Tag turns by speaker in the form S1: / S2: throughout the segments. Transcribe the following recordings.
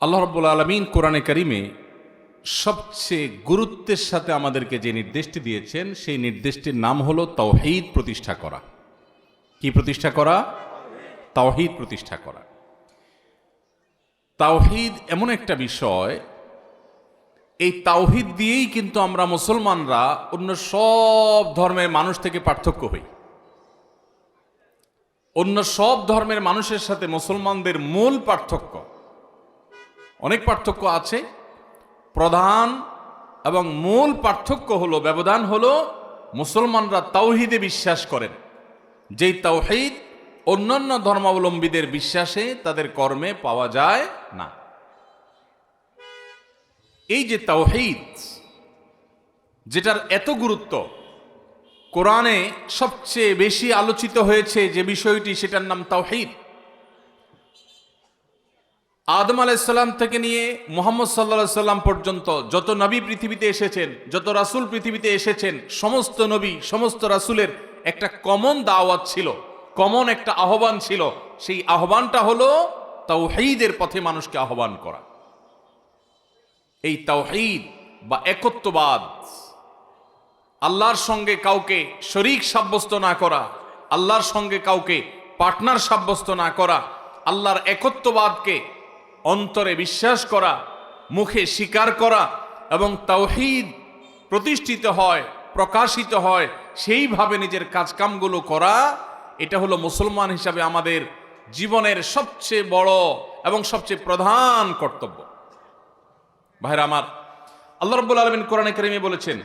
S1: আল্লাহ রাব্বুল আলামিন কোরআনে কারিমে সবচেয়ে গুরুত্বের সাথে আমাদেরকে যে নির্দেশটি দিয়েছেন সেই নির্দেশটির নাম হলো তাওহীদ প্রতিষ্ঠা করা। কি প্রতিষ্ঠা করা? তাওহীদ প্রতিষ্ঠা করা। তাওহীদ এমন একটা বিষয়, এই তাওহীদ দিয়েই কিন্তু আমরা মুসলমানরা অন্য সব ধর্মের মানুষ থেকে পার্থক্য হই। অন্য সব ধর্মের মানুষের সাথে মুসলমানদের মূল পার্থক্য, অনেক পার্থক্য আছে, প্রধান এবং মূল পার্থক্য হলো, ব্যবধান হলো, মুসলমানরা তাওহীদে বিশ্বাস করেন, যেই তাওহীদ অন্যান্য ধর্মাবলম্বীদের বিশ্বাসে তাদের কর্মে পাওয়া যায় না। এই যে তাওহীদ, যেটার এত গুরুত্ব, কোরআনে সবচেয়ে বেশি আলোচিত হয়েছে যে বিষয়টি, সেটার নাম তাওহীদ। আদম আলাইহিস সালাম থেকে নিয়ে মুহাম্মদ সাল্লাল্লাহু আলাইহি সাল্লাম পর্যন্ত যত নবী পৃথিবীতে এসেছেন, যত রাসূল পৃথিবীতে এসেছেন, সমস্ত নবী সমস্ত রাসূলের একটা কমন দাওয়াত ছিল, কমন একটা আহ্বান ছিল। সেই আহ্বানটা হলো তাওহীদের পথে মানুষকে আহ্বান করা। এই তাওহীদ বা একত্ববাদ, আল্লাহর সঙ্গে কাউকে শরীক সাব্যস্ত না করা, আল্লাহর সঙ্গে কাউকে পার্টনার সাব্যস্ত না করা, আল্লাহর একত্ববাদকে অন্তরে বিশ্বাস করা, মুখে স্বীকার করা এবং তাওহীদ প্রতিষ্ঠিত হয়, প্রকাশিত হয়, সেইভাবে নিজের কাজকামগুলো করা, এটা হলো মুসলমান হিসাবে আমাদের জীবনের সবচেয়ে বড় এবং সবচেয়ে প্রধান কর্তব্য। ভাইরা আমার, আল্লাহ রাব্বুল আলামিন কোরআনে কারিমে বলেছেন,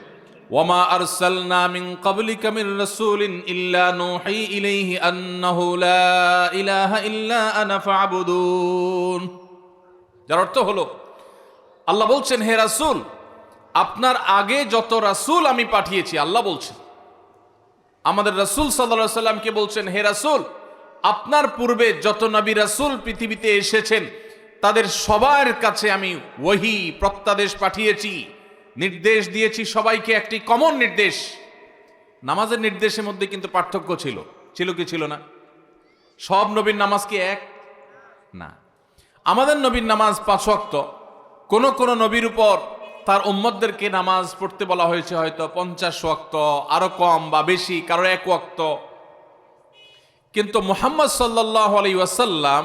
S1: ওয়ামা আরসালনা মিন ক্বাবলিকা মির রাসূলিন ইল্লা নূহি ইলাইহি আন্নাহু লা ইলাহা ইল্লা আনা ফা'বুদুন। যার অর্থ হলো, আল্লাহ বলছেন, হে রাসূল, আপনার আগে যত রাসূল আমি পাঠিয়েছি, আল্লাহ বলছেন আমাদের রাসূল সাল্লাল্লাহু আলাইহি সাল্লামকে বলছেন, হে রাসূল, আপনার পূর্বে যত নবী রাসূল পৃথিবীতে এসেছেন তাদের সবার কাছে আমি ওহী প্রত্যাদেশ পাঠিয়েছি, নির্দেশ দিয়েছি সবাইকে একটি কমন নির্দেশ। নামাজের নির্দেশের মধ্যে কিন্তু পার্থক্য ছিল, ছিল কি ছিল না? সব নবীর নামাজ কি এক? না। আমাদের নবীর নামাজ 5 ওয়াক্ত, কোন কোন নবীর উপর তার উম্মতদেরকে নামাজ পড়তে বলা হয়েছে হয়তো 50 ওয়াক্ত, আরো কম বা বেশি, কারো 1 ওয়াক্ত। কিন্তু মুহাম্মদ সাল্লাল্লাহু আলাইহি ওয়াসাল্লাম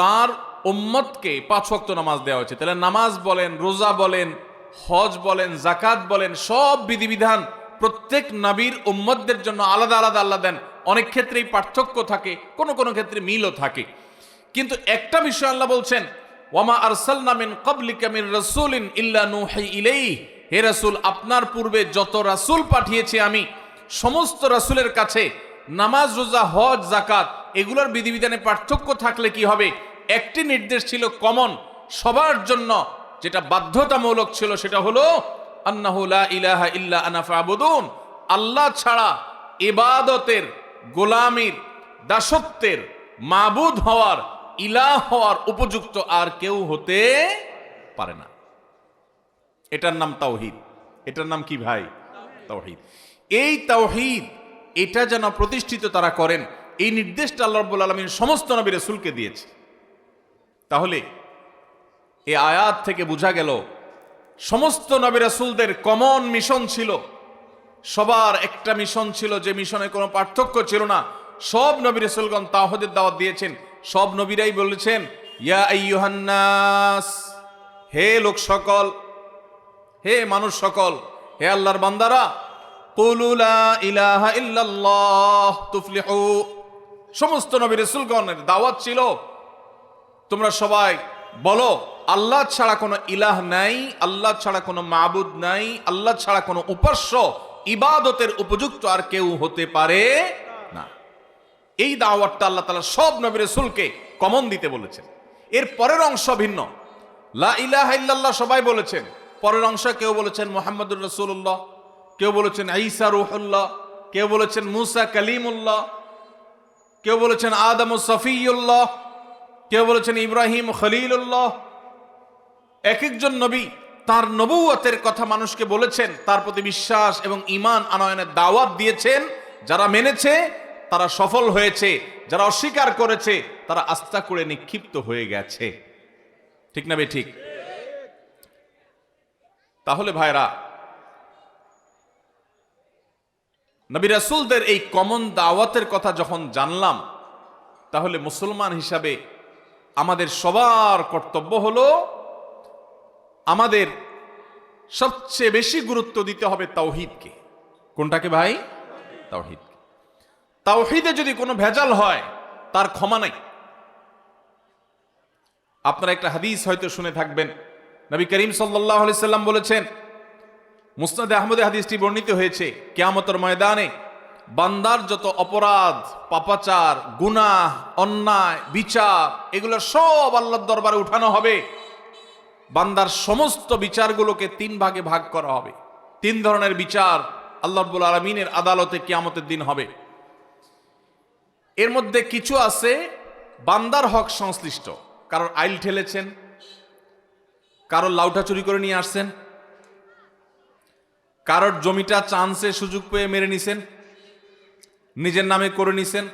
S1: তার উম্মতকে 5 ওয়াক্ত নামাজ দেওয়া হয়েছে। তাহলে নামাজ বলেন, রোজা বলেন, হজ বলেন, যাকাত বলেন, সব বিধিবিধান প্রত্যেক নবীর উম্মতদের জন্য আলাদা আলাদা আল্লাহ দেন। অনেক ক্ষেত্রেই পার্থক্য থাকে, কোন কোন ক্ষেত্রে মিলও থাকে। কিন্তু একটা বিষয় আল্লাহ বলছেন, ওয়ামা আরসালনা মিন ক্বাবলিকা মির রাসূলিন ইল্লা নূহি ইলাইহি, হে রাসূল, আপনার পূর্বে যত রাসূল পাঠিয়েছি আমি, সমস্ত রাসূলের কাছে নামাজ, রোজা, হজ, যাকাত এগুলোর বিধিবিধানে পার্থক্য থাকলে কি হবে? একটি নির্দেশ ছিল কমন সবার জন্য, যেটা বাধ্যতামূলক ছিল, সেটা হলো আন্নাহু লা ইলাহা ইল্লা আনা ফা'বুদুন। আল্লাহ ছাড়া ইবাদতের, গোলামির, দাসত্বের, মাবুদ হওয়ার, ইলাহ হওয়ার উপযুক্ত আর কেউ হতে পারে না। এটার নাম তাওহীদ। এটার নাম কি ভাই? তাওহীদ। এই তাওহীদ, এটা যেন প্রতিষ্ঠিত তারা করেন, এই নির্দেশটা আল্লাহ রাব্বুল আলামিন সমস্ত নবী রাসূলকে দিয়েছে। তাহলে এই আয়াত থেকে বোঝা গেল, সমস্ত নবী রাসূলদের কমন মিশন ছিল, সবার একটা মিশন ছিল, যে মিশনে কোনো পার্থক্য ছিল না। সব নবী রাসূলগণ তাওহীদের দাওয়াত দিয়েছেন। সব নবীরাই বলেছেন, ইয়া আইয়ুহান নাস, হে লোক সকল, হে মানুষ সকল, হে আল্লাহর বান্দারা, কুলু লা ইলাহা ইল্লাল্লাহ তুফলিহু। সমস্ত নবী রাসূলগণের দাওয়াত ছিল, তোমরা সবাই বলো, আল্লাহ ছাড়া কোনো ইলাহ নাই, আল্লাহ ছাড়া কোনো মাবুদ নাই, আল্লাহ ছাড়া কোনো উপাস্য, ইবাদতের উপযুক্ত আর কেউ হতে পারে না। এই দাওয়াতটা আল্লাহ তাআলা সব নবী রাসূলকে কমন দিতে বলেছেন। এর পরের অংশ ভিন্ন। লা ইলাহা ইল্লাল্লাহ সবাই বলেছেন, পরের অংশ কেউ বলেছেন মুহাম্মাদুর রাসূলুল্লাহ, কেউ বলেছেন ঈসা রূহুল্লাহ, কেউ বলেছেন মুসা কালিমুল্লাহ, কেউ বলেছেন আদম সফিউল্লাহ, কেউ বলেছেন ইব্রাহিম খলিলুল্লাহ। এক একজন নবী তার নবুয়তের কথা মানুষকে বলেছেন, তার প্রতি বিশ্বাস এবং ঈমান আনয়নের দাওয়াত দিয়েছেন। যারা মেনেছে তারা সফল হয়েছে, যারা অস্বীকার করেছে তারা আস্থা করে নিক্ষিপ্ত হয়ে গেছে। ঠিক না বে ঠিক? তাহলে ভাইরা, নবী রাসূলদের এই কমন দাওয়াতের কথা যখন জানলাম, তাহলে মুসলমান হিসাবে আমাদের সবার কর্তব্য হলো আমাদের সবচেয়ে বেশি গুরুত্ব দিতে হবে তাওহীদকে। কোনটাকে ভাই? তাওহীদ। তাওহীদে যদি কোনো ভেজাল হয় তার ক্ষমা নাই। আপনারা একটা হাদিস হয়তো শুনে থাকবেন, নবী করিম সাল্লাল্লাহু আলাইহি সাল্লাম বলেছেন, মুসনাদে আহমদে হাদিসটি বর্ণিত হয়েছে, কিয়ামতের ময়দানে বান্দার যত অপরাধ, পাপাচার, গুনাহ, অন্যায়, বিচার, এগুলো সব আল্লাহর দরবারে উঠানো হবে। বান্দার সমস্ত বিচারগুলোকে তিন ভাগে ভাগ করা হবে। তিন ধরনের বিচার আল্লাহ রাব্বুল আলামিনের আদালতে কিয়ামতের দিন হবে। এর মধ্যে কিছু আছে বান্দার হক সংশ্লিষ্ট, কারোর আইল ঠেলেছেন, কারোর লাউটা চুরি করে নিয়ে আসছেন, কারোর জমিটা চান্সে সুযোগ পেয়ে মেরে নিছেন, নিজের নামে করে নিছেন।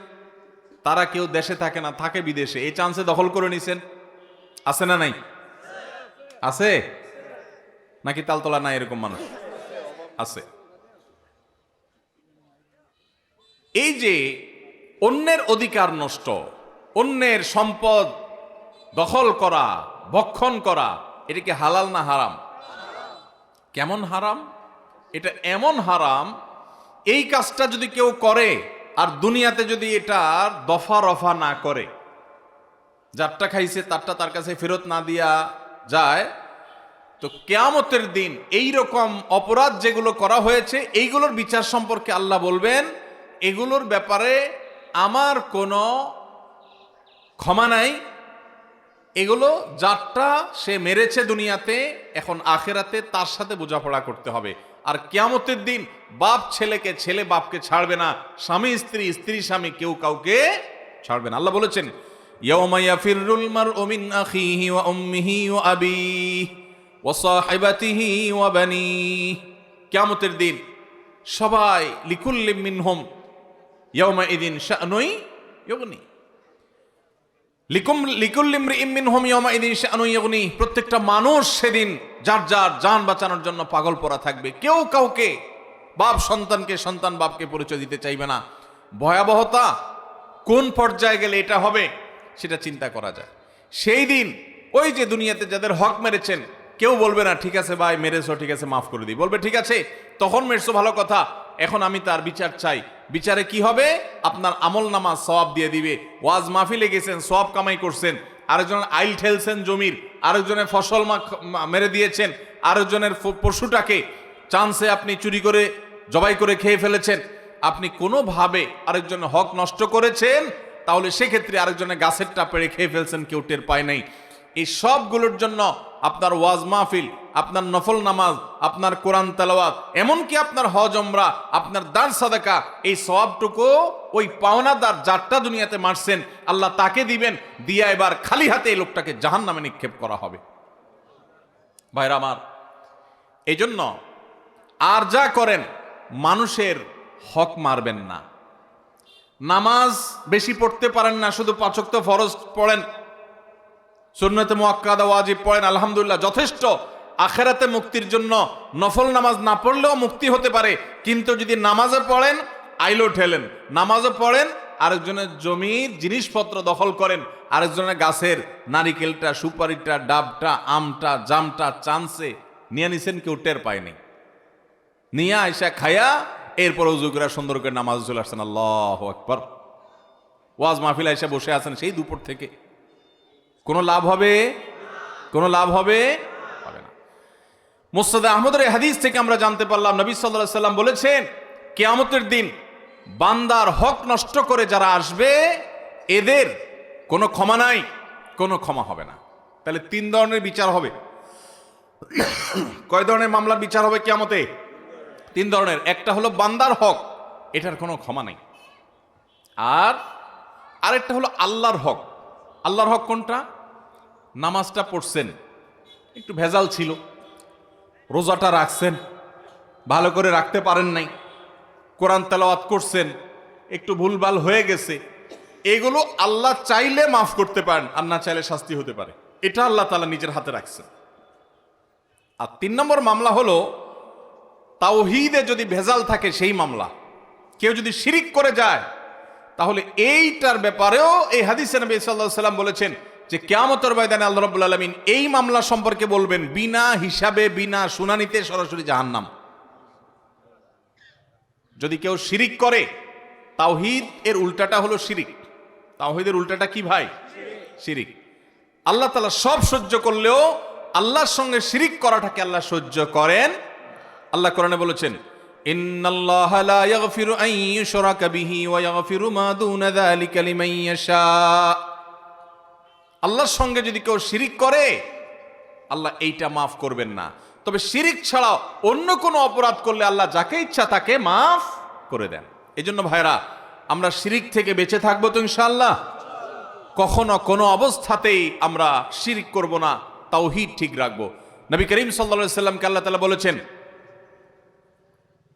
S1: তারা কেউ দেশে থাকে না, থাকে বিদেশে, এই চান্সে দখল করে নিছেন। আছে না নাই? আছে নাকি তালতলা নাই এরকম মানুষ? আছে। এই যে অন্যের অধিকার নষ্ট, অন্যের সম্পদ দখল করা, ভক্ষণ করা, এটা কি হালাল না হারাম? কেমন হারাম? এটা এমন হারাম, এই কাজটা যদি কেউ করে আর দুনিয়াতে যদি এটা দফা রফা না করে, যারটা খাইছে তারটা তার কাছে ফেরত না দিয়া যায়, তো কিয়ামতের দিন এই রকম অপরাধ যেগুলো করা হয়েছে এইগুলোর বিচার সম্পর্কে আল্লাহ বলবেন, এগুলোর ব্যাপারে আমার কোনো ক্ষমা নাই। এগুলো যারটা সে মেরেছে দুনিয়াতে, এখন আখেরাতে তার সাথে বোঝাপড়া করতে হবে। আর কিয়ামতের দিন বাপ ছেলেকে, ছেলে বাপকে ছাড়বে না, স্বামী স্ত্রী, স্ত্রী স্বামী, কেউ কাউকে ছাড়বে না। আল্লাহ বলেছেন, ইয়াউমা ইয়াফিরুল মারউ মিন আখিহি ওয়া উম্মিহি ওয়া আবিহি ওয়া সাহিবাতিহি ওয়া বানিহি। কিয়ামতের দিন সবাই লিকুল্লি মিনহুম ইয়াউমা ইদিন শা'নুই ইউগনি। প্রত্যেকটা মানুষ সেদিন যার যার জান বাঁচানোর জন্য পাগল পড়া থাকবে। কেউ কাউকে, বাপ সন্তানকে, সন্তান বাপকে পরিচয় দিতে চাইবে না। ভয়াবহতা কোন পর্যায়ে গেলে এটা হবে সেটা চিন্তা করা যায়। সেই দিন ওই যে দুনিয়াতে যাদের হক মেরেছেন, কেউ বলবে না ঠিক আছে ভাই মেরেছো, ঠিক আছে মাফ করে দিই। বলবে ঠিক আছে তখন মেরেছো ভালো কথা, এখন আমি তার বিচার চাই। বিচারে কি হবে? আপনার আমল নামা সওয়াব দিয়ে দিবে। ওয়াজ মাহফিলে গেছেন, সওয়াব কামাই করছেন, আরেকজনের আইল ঠেলছেন জমির, আরেকজনের ফসল মেরে দিয়েছেন, আরেকজনের পশুটাকে চান্সে আপনি চুরি করে জবাই করে খেয়ে ফেলেছেন, আপনি কোনোভাবে আরেকজনের হক নষ্ট করেছেন, তাহলে সেক্ষেত্রে আরেকজনের গাছেরটা পেড়ে খেয়ে ফেলছেন, কেউ টের পায় নাই। এই সবগুলোর জন্য আপনার ওয়াজ মাহফিল, আপনার নফল নামাজ, আপনার কোরআন তেলাওয়াত, এমনকি আপনার হজ উমরা, আপনার দান সাদাকা, এই সওয়াবটুকু ওই পাওনাদার যারটা দুনিয়াতে মারছেন আল্লাহ তাকে দিবেন, দিয়া এবার খালি হাতে এই লোকটাকে জাহান্নামে নিক্ষেপ করা হবে। ভাইরা আমার, এই জন্য আর যা করেন মানুষের হক মারবেন না। নামাজ বেশি পড়তে পারেন না, শুধু 5 ওয়াক্ত ফরজ পড়েন, সুন্নতে মুআক্কাদা ওয়াজিব পড়েন, আলহামদুলিল্লাহ যথেষ্ট। আখেরাতে মুক্তির জন্য নফল নামাজ না পড়লেও মুক্তি হতে পারে। কিন্তু যদি নামাজও পড়েন, আইলো ঠেলেন, নামাজও পড়েন, আরেকজনের জমির জিনিসপত্র দখল করেন, আরেকজনের গাছের নারিকেলটা, সুপারিটা, ডাবটা, আমটা, জামটা চান্সে নিয়ে নিছেন, কেউ টের পায়নি, নিয়ে আয়সা খায়া এরপর উযু করে সুন্দর করে নামাজ চলে আসছেন, আল্লাহু আকবার। ওয়াজ মাহফিল আয়সা বসে আছেন সেই দুপুর থেকে, কোনো লাভ হবে? কোনো লাভ হবে না। মুসনাদে আহমদের এই হাদিস থেকে আমরা জানতে পারলাম, নবী সাল্লাল্লাহু আলাইহি সাল্লাম বলেছেন, কিয়ামতের দিন বান্দার হক নষ্ট করে যারা আসবে এদের কোনো ক্ষমা নাই, কোনো ক্ষমা হবে না। তাহলে 3 ধরনের বিচার হবে। কয় ধরনের মামলার বিচার হবে কিয়ামতে? 3 ধরনের। একটা হলো বান্দার হক, এটার কোনো ক্ষমা নাই। আর আরেকটা হলো আল্লাহর হক। আল্লাহর হক কোনটা? নামাজটা পড়ছেন, একটু ভেজাল ছিল, রোজাটা রাখছেন, ভালো করে রাখতে পারেন নাই, কোরআন তেলাওয়াত করছেন, একটু ভুলভাল হয়ে গেছে, এগুলো আল্লাহ চাইলে মাফ করতে পারেন, আর না চাইলে শাস্তি হতে পারে। এটা আল্লাহ তাআলা নিজের হাতে রাখছেন। আর 3 নম্বর মামলা হলো তাওহীদে যদি ভেজাল থাকে সেই মামলা। কেউ যদি শিরিক করে যায় তাহলে এইটার ব্যাপারেও এই হাদিসে নবী সাল্লাল্লাহু আলাইহি ওয়াসাল্লাম বলেছেন যে কিয়ামতের ময়দানে আল্লাহ রাব্বুল আলামিন এই মামলা সম্পর্কে বলবেন বিনা হিসাবে বিনা শুনানিতে সরাসরি জাহান্নাম। যদি কেউ শিরিক করে, তাওহীদ এর উল্টাটা হলো শিরিক। তাওহীদের উল্টাটা কি ভাই? শিরিক। আল্লাহ তাআলা সব সহ্য করলেও আল্লাহর সঙ্গে শিরিক করাটাকে আল্লাহ সহ্য করেন। আল্লাহ কোরআনে বলেছেন ইন্নাল্লাহা লা ইয়াগফিরু আন ইউশরাকা বিহি ওয়া ইয়াগফিরু মা দুনা যালিকা লিমান ইয়াশা। আল্লাহর সঙ্গে যদি কেউ শিরিক করে আল্লাহ এইটা মাফ করবেন না, তবে শিরিক ছাড়া অন্য কোনো অপরাধ করলে আল্লাহ যাকে ইচ্ছা তাকে মাফ করে দেন। এজন্য ভাইরা আমরা শিরিক থেকে বেঁচে থাকবো তো ইনশাআল্লাহ। কখনো কোনো অবস্থাতেই আমরা শিরিক করব না, তাওহীদ ঠিক রাখবো। নবী করিম সাল্লাল্লাহু আলাইহি সাল্লামকে আল্লাহ তাআলা বলেছেন,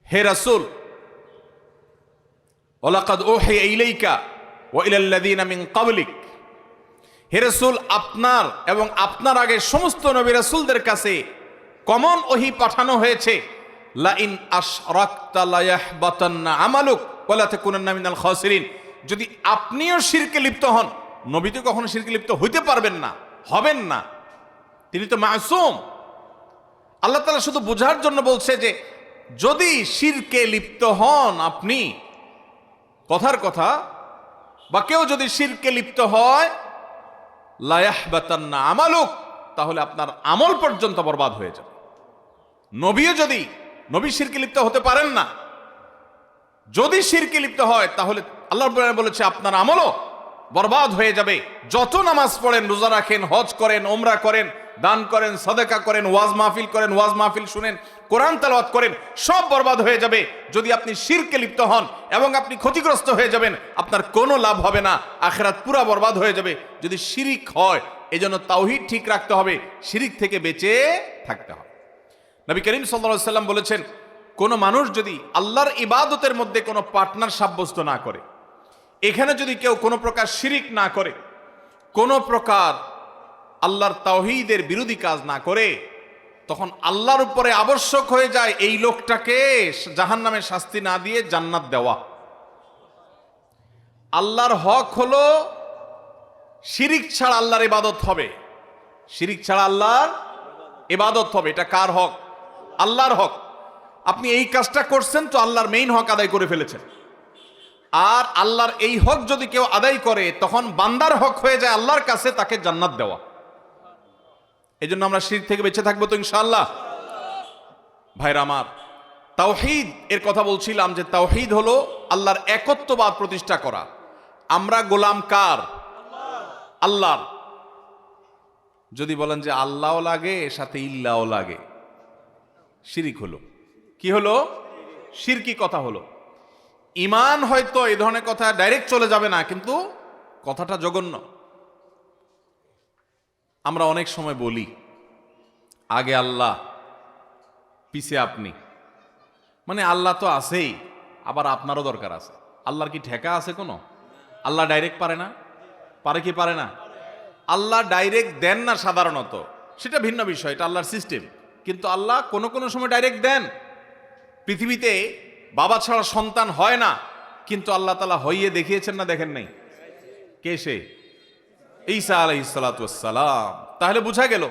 S1: হে রাসূল, ওয়ালাকাদ উহিয়া ইলাইকা ওয়া ইলাল্লাযিনা মিন ক্বাবলিক, হে রাসূল আপনার এবং আপনার আগে সমস্ত নবী রাসূলদের কাছে কমন ওহী পাঠানো হয়েছে, লা ইন আশরাকতা লা ইয়াহবাতান্না আমালুক ওয়া লা তাকুনান্না মিনাল খাসিরিন। যদি আপনিও শিরকে লিপ্ত হন, নবী তো কখনো শিরকে লিপ্ত হইতে পারবেন না, হবেন না, তিনি তো মাসুম। আল্লাহ তাআলা শুধু বোঝার জন্য বলছে যে যদি শিরকে লিপ্ত হন আপনি, কথার কথা, বা কেউ যদি শিরকে লিপ্ত হয়, লা ইয়াহবাতান্না আমালুক, তাহলে আপনার আমল পর্যন্ত বরবাদ হয়ে যাবে। নবীও যদি নবী শিরকে লিপ্ত হতে পারেন না, যদি শিরকে লিপ্ত হয় তাহলে আল্লাহ রাব্বুল আলামিন বলেছে আপনার আমলও বরবাদ হয়ে যাবে। যত নামাজ পড়েন, রোজা রাখেন, হজ করেন, উমরা করেন, দান করেন, সাদাকা করেন, ওয়াজ মাহফিল করেন, ওয়াজ মাহফিল শুনেন, কোরআন তেলাওয়াত করেন, সব বরবাদ হয়ে যাবে যদি আপনি শিরকে লিপ্ত হন, এবং আপনি ক্ষতিগ্রস্ত হয়ে যাবেন, আপনার কোনো লাভ হবে না, আখিরাত পুরা বরবাদ হয়ে যাবে যদি শিরিক হয়। এজন্য তাওহীদ ঠিক রাখতে হবে, শিরিক থেকে বেঁচে থাকতে হবে। নবী করিম সাল্লাল্লাহু আলাইহি সাল্লাম বলেছেন, কোন মানুষ যদি আল্লাহর ইবাদতের মধ্যে কোনো পার্টনার সাব্যস্ত না করে, এখানে যদি কেউ কোনো প্রকার শিরিক না করে, কোনো প্রকার আল্লাহর তাওহীদের বিরোধী কাজ না করে, তখন আল্লাহর উপরে আবশ্যক হয়ে যায় এই লোকটাকে জাহান্নামের শাস্তি না দিয়ে জান্নাত দেওয়া। আল্লাহর হক হলো শিরিক ছাড়া আল্লাহর ইবাদত হবে, শিরিক ছাড়া আল্লাহর ইবাদত হবে। এটা কার হক? আল্লাহর হক। আপনি এই কাজটা করছেন তো আল্লাহর মেইন হক আদায় করে ফেলেছেন। আর আল্লাহর এই হক যদি কেউ আদায় করে তখন বান্দার হক হয়ে যায় আল্লাহর কাছে তাকে জান্নাত দেওয়া। এই জন্য আমরা শিরক থেকে বেঁচে থাকবো তো ইনশাআল্লাহ। ভাইরা আমার, তাওহীদ এর কথা বলছিলাম যে তাওহীদ হলো আল্লাহর একত্ববাদ প্রতিষ্ঠা করা। আমরা গোলাম কার? আল্লাহর। যদি বলেন যে আল্লাহও লাগে সাথে ইল্লাহও লাগে, শিরিক হলো। কি হলো? শিরকি কথা হলো। ঈমান হয়তো এই ধরনের কথা ডাইরেক্ট চলে যাবে না, কিন্তু কথাটা জঘন্য। আমরা অনেক সময় বলি আগে আল্লাহ পিছে আপনি, মানে আল্লাহ তো আছেই, আবার আপনারও দরকার আছে। আল্লাহর কি ঠেকা আছে কোনো? আল্লাহ ডাইরেক্ট পারে না? পারে কি পারে না? আল্লাহ ডাইরেক্ট দেন না সাধারণত, সেটা ভিন্ন বিষয়, এটা আল্লাহর সিস্টেম। কিন্তু আল্লাহ কোনো কোনো সময় ডাইরেক্ট দেন। পৃথিবীতে বাবা ছাড়া সন্তান হয় না, কিন্তু আল্লাহ তাআলা হইয়ে দেখিয়েছেন না, দেখেন নাই? কে সে? ঈসা আলাইহিস সালাতু ওয়াস সালাম। তাহলে বোঝা গেল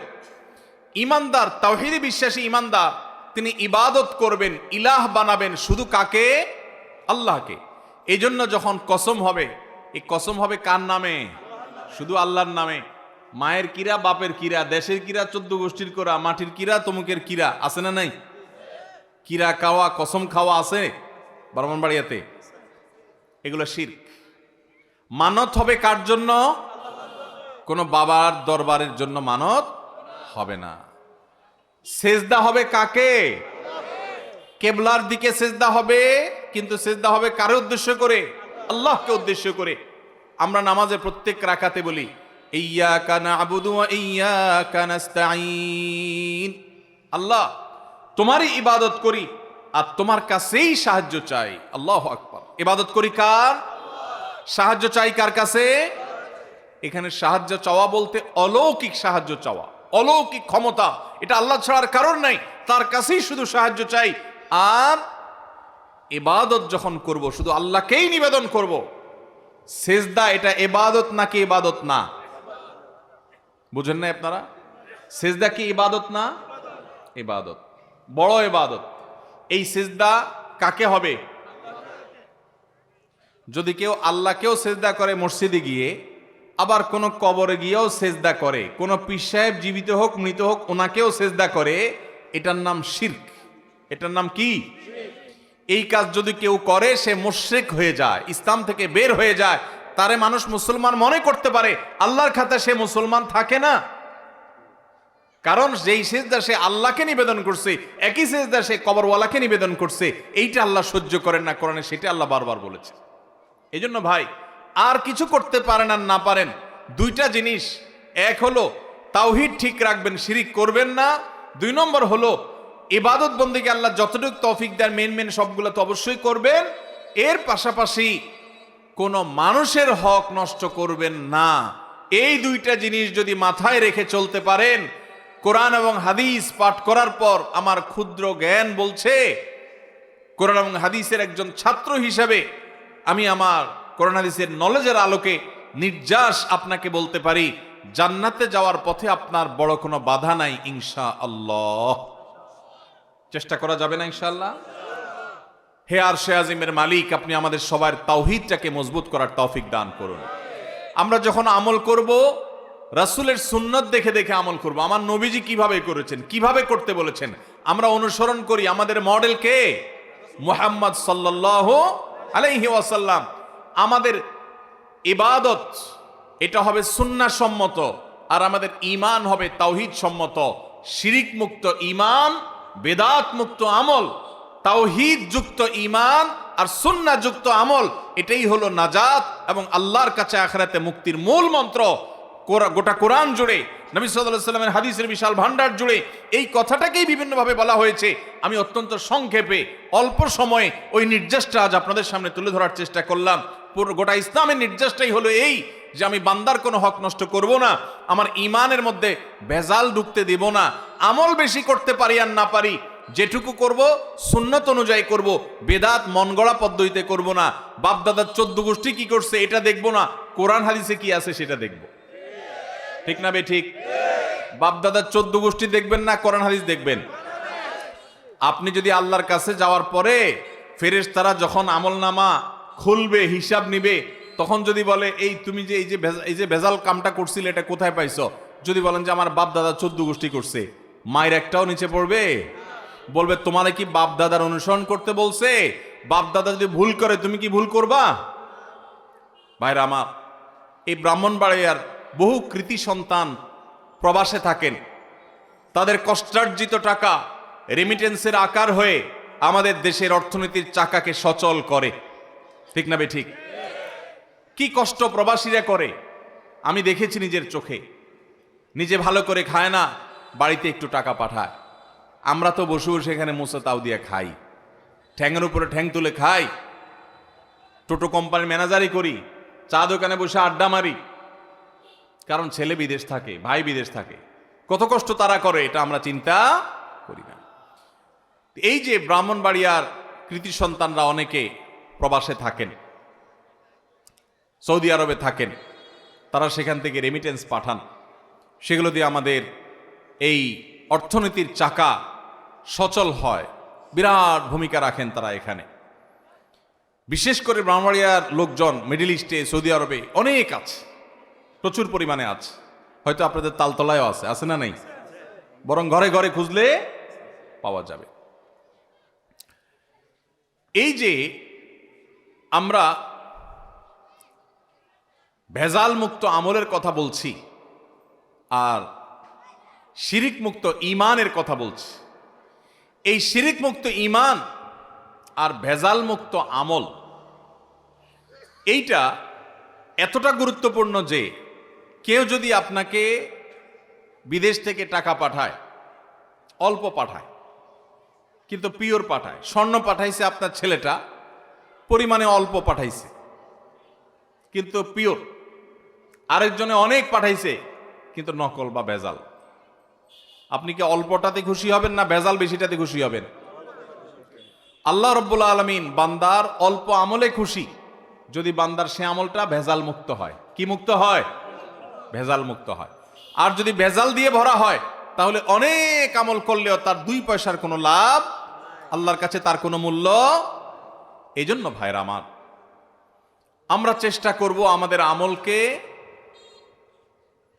S1: ঈমানদার, তাওহীদে বিশ্বাসী ঈমানদার, তিনি ইবাদত করবেন, ইলাহ বানাবেন শুধু কাকে? আল্লাহকে। এই জন্য যখন কসম হবে, এই কসম হবে কার নামে? শুধু আল্লাহর নামে। মায়ের কিরা, বাপের কিরা, দেশের কিরা, 14 গোষ্ঠীর কিরা, মাটির কিরা, তমুকের কিরা, আছে না নাই? কিরা খাওয়া, কসম খাওয়া আছে ব্রাহ্মণবাড়িয়াতে। এগুলো শিরক। মানত হবে কার জন্য? কোন বাবার দরবারের জন্য মানত হবে না। সেজদা হবে কাকে? কেবলার দিকে সেজদা হবে, কিন্তু সেজদা হবে কারে উদ্দেশ্য করে? আল্লাহকে উদ্দেশ্য করে। আমরা নামাজে প্রত্যেক রাকাতে বলি ইয়্যাকা না'বুদু ওয়া ইয়্যাকা নাস্তাঈন। আল্লাহ তোমারই ইবাদত করি আর তোমার কাছেই সাহায্য চাই। আল্লাহু আকবার। ইবাদত করি কার? সাহায্য চাই কার কাছে? এখানে সাহায্য চাওয়া বলতে অলৌকিক সাহায্য চাওয়া, অলৌকিক ক্ষমতা, এটা আল্লাহ ছাড়ার কারণ নাই, তার কাছেই শুধু সাহায্য চাই। আর ইবাদত যখন করব শুধু আল্লাহকেই নিবেদন করব। সেজদা এটা ইবাদত নাকি ইবাদত না? বুঝেন না আপনারা? সেজদা কি ইবাদত না? ইবাদত, বড় ইবাদত। এই সেজদা কাকে হবে? যদি কেউ আল্লাহকেও সেজদা করে মসজিদে গিয়ে, আবার কোন কবরে গিয়েও সেজদা করে, কোন পীর সাহেব জীবিত হোক মৃত হোক ওনাকেও সেজদা করে, এটার নাম শিরক। এটার নাম কি? এই কাজ যদি কেউ করে সে মুশরিক হয়ে যায়, ইসলাম থেকে বের হয়ে যায়। তারে মানুষ মুসলমান মনে করতে পারে, আল্লাহর খাতায় সে মুসলমান থাকে না। কারণ যেই সেজদা সে আল্লাহকে নিবেদন করছে, একই সেজদা সে কবরওয়ালাকে নিবেদন করছে। এইটা আল্লাহ সহ্য করেন না কোরআনে, সেটা আল্লাহ বারবার বলেছে। এই জন্য ভাই, আর কিছু করতে পারেন আর না পারেন, দুইটা জিনিস, এক হলো তাওহীদ ঠিক রাখবেন, শিরিক করবেন না। 2 নম্বর হলো ইবাদত বন্দেগী আল্লাহ যতটুকু তৌফিক দেন, মেন সবগুলো তো অবশ্যই করবেন। এর পাশাপাশি কোন মানুষের হক নষ্ট করবেন না। এই দুইটা জিনিস যদি মাথায় রেখে চলতে পারেন, কোরআন এবং হাদিস পাঠ করার পর আমার ক্ষুদ্র জ্ঞান বলছে, কোরআন এবং হাদিসের একজন ছাত্র হিসেবে আমি আমার কোরআন হাদিসের নলেজের আলোকে নির্যাস আপনাকে বলতে পারি, জান্নাতে যাওয়ার পথে আপনার বড় কোনো বাধা নাই ইনশাআল্লাহ। চেষ্টা করা যাবে না ইনশাআল্লাহ? হে আরশে আজিমের মালিক, আপনি আমাদের সবার তাওহীদটাকে মজবুত করার তৌফিক দান করুন। আমরা যখন আমল করব, রাসূলের সুন্নাত দেখে দেখে আমল করব। আমার নবীজি কিভাবে করেছেন, কিভাবে করতে বলেছেন, আমরা অনুসরণ করি। আমাদের মডেল কে? মুহাম্মদ সাল্লাল্লাহু আলাইহি ওয়াসাল্লাম। আমাদের ইবাদত এটা হবে সুন্নাহ সম্মত, আর আমাদের ঈমান হবে তাওহীদ সম্মত। শিরিক মুক্ত ঈমান, বেদাত মুক্ত আমল, তাওহীদ যুক্ত ঈমান আর সুন্নাহ যুক্ত আমল, এটাই হলো নাজাত এবং আল্লাহর কাছে আখিরাতে মুক্তির মূল মন্ত্র। গোটা কোরআন জুড়ে, নবী সাল্লাল্লাহু আলাইহি ওয়াসাল্লামের হাদিসের বিশাল ভান্ডার জুড়ে এই কথাটাকেই বিভিন্নভাবে বলা হয়েছে। আমি অত্যন্ত সংক্ষেপে অল্প সময়ে ওই নির্দেশটা আজ আপনাদের সামনে তুলে ধরার চেষ্টা করলাম। পুরো গোটা ইসলামের নির্দেশটাই হলো এই, যে আমি বান্দার কোনো হক নষ্ট করব না, আমার ঈমানের মধ্যে ভেজাল ঢুকতে দেব না। আমল বেশি করতে পারি আর না পারি, যেটুকু করব সুন্নত অনুযায়ী করব, বেদাত মন গড়া পদ্ধতিতে করব না। বাপ দাদার 14 গোষ্ঠী কি করছে এটা দেখব না, কোরআন হাদিসে কি আছে সেটা দেখব। ঠিক না বে ঠিক? বাপ দাদার 14 গোষ্ঠী দেখবেন না, কোরআন হাদিস দেখবেন। আপনি যদি আল্লাহর কাছে যাওয়ার পরে ফেরেশতারা যখন আমলনামা খুলবে, হিসাব নিবে, তখন যদি বলে এই তুমি যে এই যে ভেজাল কামটা করছিলে এটা কোথায় পাইছো, যদি বলেন যে আমার বাপ দাদা 14 গোষ্ঠী করছে, মায়ের একটাও নিচে পড়বে? বলবে তোমারে কি বাপ দাদার অনুসরণ করতে বলছে? বাপ দাদা যদি ভুল করে তুমি কি ভুল করবা? ভাইরা আমার, এই ব্রাহ্মণবাড়িয়ার বহু কৃতি সন্তান প্রবাসে থাকেন, তাদের কষ্টার্জিত টাকা রেমিটেন্সের আকার হয়ে আমাদের দেশের অর্থনীতির চাকাকে সচল করে। ঠিক না বে ঠিক? কি কষ্ট প্রবাসীরা করে আমি দেখেছি নিজের চোখে। নিজে ভালো করে খায় না, বাড়িতে একটু টাকা পাঠায়। আমরা তো বসে বসে এখানে মোসা তাও দিয়ে খাই, ঠ্যাঙের উপরে ঠ্যাং তুলে খাই, টোটো কোম্পানির ম্যানেজারই করি, চা দোকানে বসে আড্ডা মারি, কারণ ছেলে বিদেশ থাকে, ভাই বিদেশ থাকে। কত কষ্ট তারা করে এটা আমরা চিন্তা করি না। এই যে ব্রাহ্মণবাড়িয়ার কৃতি সন্তানরা অনেকে প্রবাসে থাকেন, সৌদি আরবে থাকেন, তারা সেখান থেকে রেমিটেন্স পাঠান, সেগুলো দিয়ে আমাদের এই অর্থনীতির চাকা সচল হয়, বিরাট ভূমিকা রাখেন তারা এখানে। বিশেষ করে ব্রাহ্মণবাড়িয়ার লোকজন মিডল ইস্টে, সৌদি আরবে অনেক আছে, প্রচুর পরিমাণে আছে। হয়তো আপনাদের তালতলায়ও আছে, আছে না নাই? বরং ঘরে ঘরে খুঁজলে পাওয়া যাবে। এই যে আমরা ভেজাল মুক্ত আমলের কথা বলছি আর শিরিক মুক্ত ঈমানের কথা বলছি, এই শিরিক মুক্ত ঈমান আর ভেজাল মুক্ত আমল এইটা এতটা গুরুত্বপূর্ণ যে কেউ যদি আপনাকে বিদেশ থেকে টাকা পাঠায়, অল্প পাঠায় কিন্তু পিওর পাঠায়, স্বর্ণ পাঠাইছে আপনার ছেলেটা, পরিমাণে অল্প পাঠাইছে কিন্তু পিওর, আরেকজনে অনেক পাঠাইছে কিন্তু নকল বা ভেজাল। আপনি কি অল্পটাতে খুশি হবেন না ভেজাল বেশিটাতে খুশি হবেন? আল্লাহ রাব্বুল আলামিন বান্দার অল্প আমলে খুশি যদি বান্দার সে আমলটা ভেজাল মুক্ত হয়। কি মুক্ত হয়? ভেজাল মুক্ত হয়। আর যদি ভেজাল দিয়ে ভরা হয় তাহলে অনেক আমল করলেও তার 2 পয়সার কোনো লাভ, আল্লাহর কাছে তার কোনো মূল্য। এই জন্য ভাইরা আমার, আমরা চেষ্টা করব আমাদের আমলকে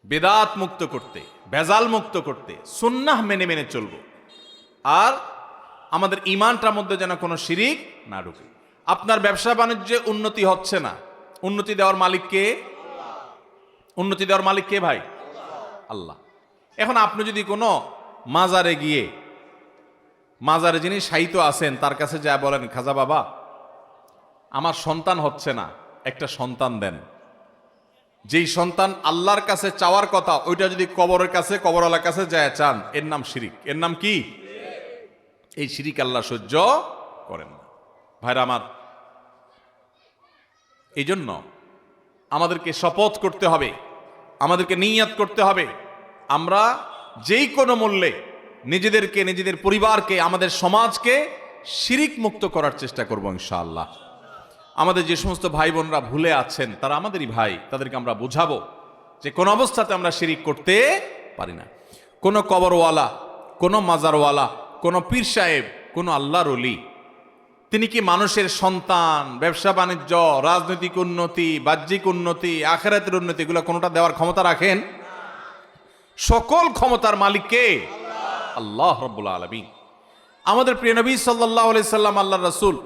S1: বেদাত মুক্ত করতে, ভেজাল মুক্ত করতে, সুন্নাহ মেনে মেনে চলব। আর আমাদের ঈমানটার মধ্যে যেন কোনো শিরিক না ঢুকে। আপনার ব্যবসা বাণিজ্যে উন্নতি হচ্ছে না, উন্নতি দেওয়ার মালিক কে? উন্নতি দেওয়ার মালিক কে ভাই? আল্লাহ। এখন আপনি যদি কোনো মাজারে গিয়ে, মাজারে যিনি শায়িত আছেন তার কাছে যা বলেন, খাজা বাবা আমার সন্তান হচ্ছে না, একটা সন্তান দেন, যেই সন্তান আল্লাহর কাছে চাওয়ার কথা ওইটা যদি কবরের কাছে, কবরওয়ালার কাছে যায় চান, এর নাম শিরিক। এর নাম কি? এই শিরিক আল্লাহ সহ্য করেন না। ভাইরা আমার, এই জন্য আমাদেরকে শপথ করতে হবে, আমাদেরকে নিয়ত করতে হবে, আমরা যেই কোনো মূল্যে নিজেদেরকে, নিজেদের পরিবারকে, আমাদের সমাজকে শিরিক মুক্ত করার চেষ্টা করব ইনশাআল্লাহ। আমাদের যে সমস্ত ভাই বোনরা ভুলে আছেন তারা আমাদেরই ভাই, তাদেরকে আমরা বুঝাবো যে কোন অবস্থাতে আমরা শিরিক করতে পারি না। কোনো কবরওয়ালা, কোনো মাজারওয়ালা, কোনো পীর সাহেব, কোনো আল্লাহর ওলি তিনি কি মানুষের সন্তান, ব্যবসা বাণিজ্য, রাজনৈতিক উন্নতি, বাহ্যিক উন্নতি, আখিরাতের উন্নতি এগুলো কোনোটা দেওয়ার ক্ষমতা রাখেন? সকল ক্ষমতার মালিক কে? আল্লাহ রাব্বুল আলামিন। আমাদের প্রিয় নবী সাল্লাল্লাহু আলাইহি সাল্লাম আল্লাহর রাসূল,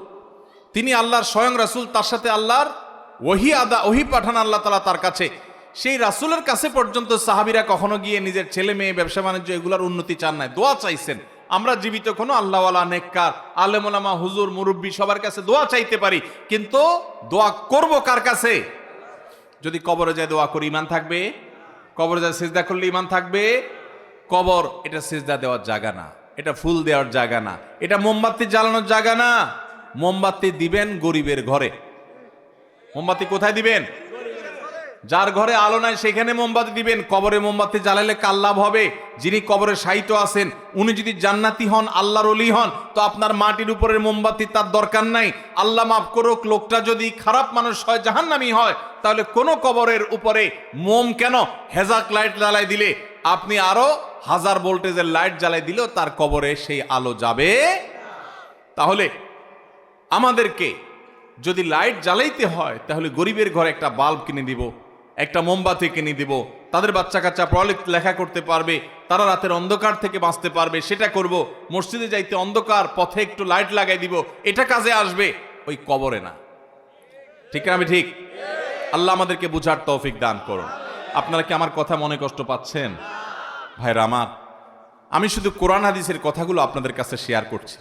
S1: তিনি আল্লাহর স্বয়ং রাসূল, তার সাথে আল্লাহর ওহী পাঠান আল্লাহ তাআলা তার কাছে। সেই রাসূলের কাছে পর্যন্ত সাহাবীরা কখনো গিয়ে নিজের ছেলে মেয়ে, ব্যবসা বাণিজ্য এগুলোর উন্নতি চান নাই, দোয়া চাইছেন। আমরা জীবিত কোনো আল্লাহওয়ালা, নেককার, আলেম ওলামা, হুজুর, মুরব্বী সবার কাছে দোয়া চাইতে পারি, কিন্তু দোয়া করব কার কাছে? যদি কবরে যায় দোয়া করি ঈমান থাকবে? কবরে যায় সিজদা করলে ঈমান থাকবে? কবর এটা সিজদা দেওয়ার জায়গা না, এটা ফুল দেওয়ার জায়গা না, এটা মোমবাতি জ্বালানোর জায়গা না। মোমবাতি দিবেন গরিবের ঘরে। মোমবাতি কোথায় দিবেন? যার ঘরে আলো নাই সেখানে মোমবাতি দিবেন। কবরে মোমবাতি জ্বালালে কার লাভ হবে? যিনি কবরে শায়িত আছেন উনি যদি জান্নাতি হন, আল্লাহর ওলি হন, তো আপনার মাটির উপরের মোমবাতি তার দরকার নাই। আল্লাহ মাফ করুক, লোকটা যদি খারাপ মানুষ হয়, জাহান্নামী হয়, তাহলে কোন কবরের উপরে মোম কেন? হেজাক লাইট জ্বালাই দিলে, আপনি আরো 1000 ভোল্টেজের লাইট জ্বালাই দিলেও তার কবরে সেই আলো যাবে। তাহলে আমাদেরকে যদি লাইট জ্বালাইতে হয় তাহলে গরিবের ঘরে একটা বাল্ব কিনে দিব, একটা মোমবাতি কিনে দিব, তাদের বাচ্চা কাচ্চা লেখা করতে পারবে, তারা রাতের অন্ধকার থেকে বাঁচতে পারবে, সেটা করব। মসজিদে যাইতে অন্ধকার, পথে একটু লাইট লাগাই দিব, এটা কাজে আসবে, ওই কবরে না। ঠিক না? আমি ঠিক? আল্লাহ আমাদেরকে বুঝার তৌফিক দান করুন। আপনারা কি আমার কথা মনে কষ্ট পাচ্ছেন? ভাইরা আমার, আমি শুধু কোরআন হাদিসের কথাগুলো আপনাদের কাছে শেয়ার করছি।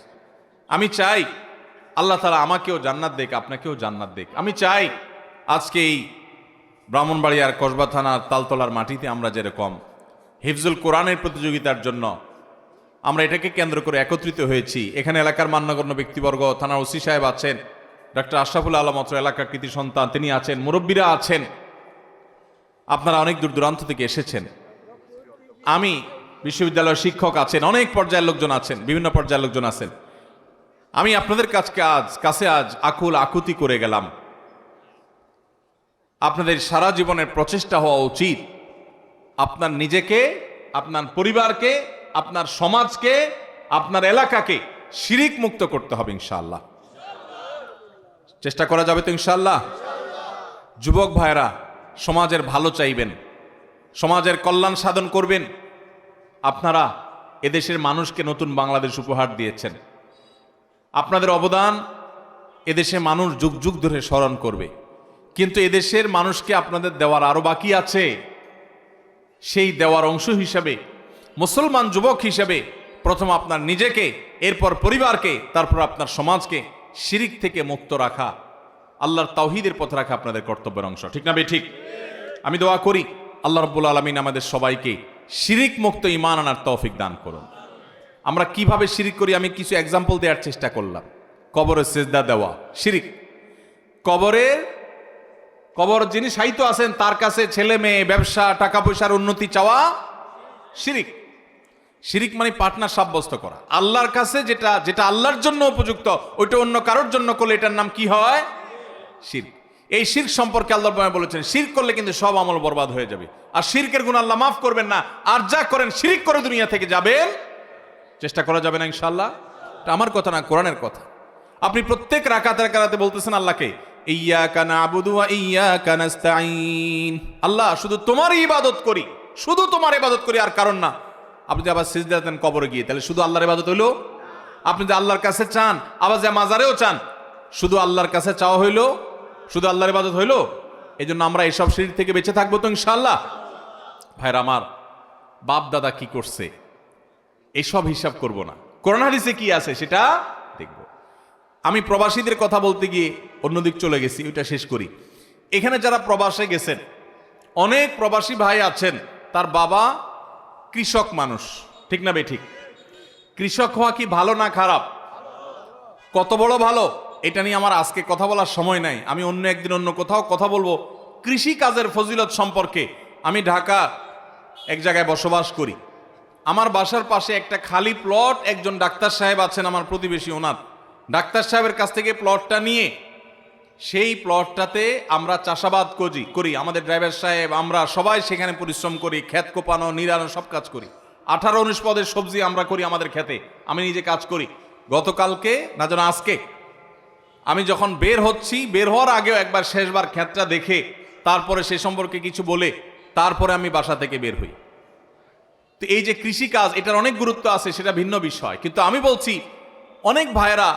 S1: আমি চাই আল্লাহ তাআলা আমাকেও জান্নাত দেখ, আপনাকেও জান্নাত দেখ। আমি চাই আজকে এই ব্রাহ্মণবাড়িয়ার কসবা থানার তালতলার মাটিতে আমরা যেরকম হিফজুল কোরআনের প্রতিযোগিতার জন্য আমরা এটাকে কেন্দ্র করে একত্রিত হয়েছি, এখানে এলাকার মান্যগণ্য ব্যক্তিবর্গ, থানার ওসি সাহেব আছেন, ডক্টর আশরাফুল আলম অত্র এলাকার কৃতি সন্তান তিনি আছেন, মুরব্বীরা আছেন, আপনারা অনেক দূর দূরান্ত থেকে এসেছেন। আমি বিশ্ববিদ্যালয়ের শিক্ষক আছেন, অনেক পর্যায়ের লোকজন আছেন, বিভিন্ন পর্যায়ের লোকজন আছেন। আমি আপনাদের কাছে আজ আকুল আকুতি করে গেলাম, আপনাদের সারা জীবনের প্রচেষ্টা হওয়া উচিত আপনার নিজেকে, আপনার পরিবারকে, আপনার সমাজকে, আপনার এলাকাকে শিরিক মুক্ত করতে হবে ইনশাআল্লাহ। চেষ্টা করা যাবে তো ইনশাআল্লাহ? যুবক ভাইরা সমাজের ভালো চাইবেন, সমাজের কল্যাণ সাধন করবেন। আপনারা এদেশের মানুষকে নতুন বাংলাদেশ উপহার দিয়েছেন, আপনাদের অবদান এদেশে মানুষ যুগ যুগ ধরে স্মরণ করবে। কিন্তু এদেশের মানুষকে আপনাদের দেওয়ার আরো বাকি আছে। সেই দেওয়ার অংশ হিসাবে মুসলমান যুবক হিসাবে প্রথম আপনার নিজেকে, এরপর পরিবারকে, তারপর আপনার সমাজকে শিরিক থেকে মুক্ত রাখা, আল্লাহর তাওহীদের পথে রাখা আপনাদের কর্তব্যের অংশ। ঠিক না বে ঠিক? আমি দোয়া করি আল্লাহ রাব্বুল আলামিন আমাদের সবাইকে শিরিক মুক্ত ঈমান আনার তৌফিক দান করুন। আমরা কিভাবে শিরিক করি আমি কিছু এক্সাম্পল দেওয়ার চেষ্টা করলাম। কবরে সিজদা দেওয়া শিরিক। কবরের কবর যিনি শায়িত আছেন তার কাছে ছেলে মেয়ে, ব্যবসা, টাকা পয়সার উন্নতি চাওয়া শিরিক। শিরিক মানে পার্টনার সাব্যস্ত করা। আল্লাহর কাছে যেটা যেটা আল্লাহর জন্য উপযুক্ত ওইটা অন্য কারোর জন্য করলে এটার নাম কি হয়? শিরক। এই শিরক সম্পর্কে আল্লাহ বলেছেন শিরক করলে কিন্তু সব আমল বরবাদ হয়ে যাবে, আর শিরকের গুনাহ আল্লাহ মাফ করবেন না। আর যা করেন শিরক করে দুনিয়া থেকে যাবেন, চেষ্টা করা যাবে না ইনশাআল্লাহ। এটা আমার কথা না, কোরআনের কথা। আপনি প্রত্যেক রাকাতে বলতেছেন আল্লাহকে ইয়্যাকা না'বুদু ওয়া ইয়্যাকা নাস্তাঈন, আল্লাহ শুধু তোমারই ইবাদত করি, শুধু তোমার ইবাদত করি, আর কারণ না। আপনি যদি আবার সিজদা দেন কবরে গিয়ে, তাহলে শুধু আল্লাহর ইবাদত হইলো? আপনি যদি আল্লাহর কাছে চান, আবার যে মাজারেও চান, শুধু আল্লাহর কাছে চাওয়া হইলো? শুধু আল্লাহর ইবাদত হইলো? এই জন্য আমরা এইসব শিরক থেকে বেঁচে থাকবো তো ইনশাআল্লাহ। ভাইরা আমার, বাপ দাদা কি করছে এইসব হিসাব করব না, কোরআন হাদিসে কি আছে সেটা দেখব। আমি প্রবাসীদের কথা বলতে গিয়ে অন্যদিক চলে গেছি, ওইটা শেষ করি। এখানে যারা প্রবাসে গেছেন, অনেক প্রবাসী ভাই আছেন, তার বাবা কৃষক মানুষ, ঠিক না বে ঠিক? কৃষক হওয়া কি ভালো না খারাপ? কত বড় ভালো, এটা নিয়ে আমার আজকে কথা বলার সময় নাই। আমি অন্য একদিন অন্য কোথাও কথা বলবো কৃষি কাজের ফজিলত সম্পর্কে। আমি ঢাকা এক জায়গায় বসবাস করি। আমার বাসার পাশে একটা খালি প্লট, একজন ডাক্তার সাহেব আছেন আমার প্রতিবেশী, ওনার ডাক্তার সাহেবের কাছ থেকে প্লটটা নিয়ে সেই প্লটটাতে আমরা চাষাবাদ করি। আমাদের ড্রাইভার সাহেব, আমরা সবাই সেখানে পরিশ্রম করি, ক্ষেত কোপানো, নিড়ানো, সব কাজ করি। 18-19 পদের সবজি আমরা করি আমাদের ক্ষেতে, আমি নিজে কাজ করি। গতকালকে না যেন আজকে আমি যখন বের হচ্ছি, বের হওয়ার আগেও একবার শেষবার ক্ষেতটা দেখে তারপরে সে সম্পর্কে কিছু বলে তারপরে আমি বাসা থেকে বের হই। তো এই যে কৃষি কাজ, এটার অনেক গুরুত্ব আছে, সেটা ভিন্ন বিষয়। কিন্তু আমি বলছি অনেক ভাইয়েরা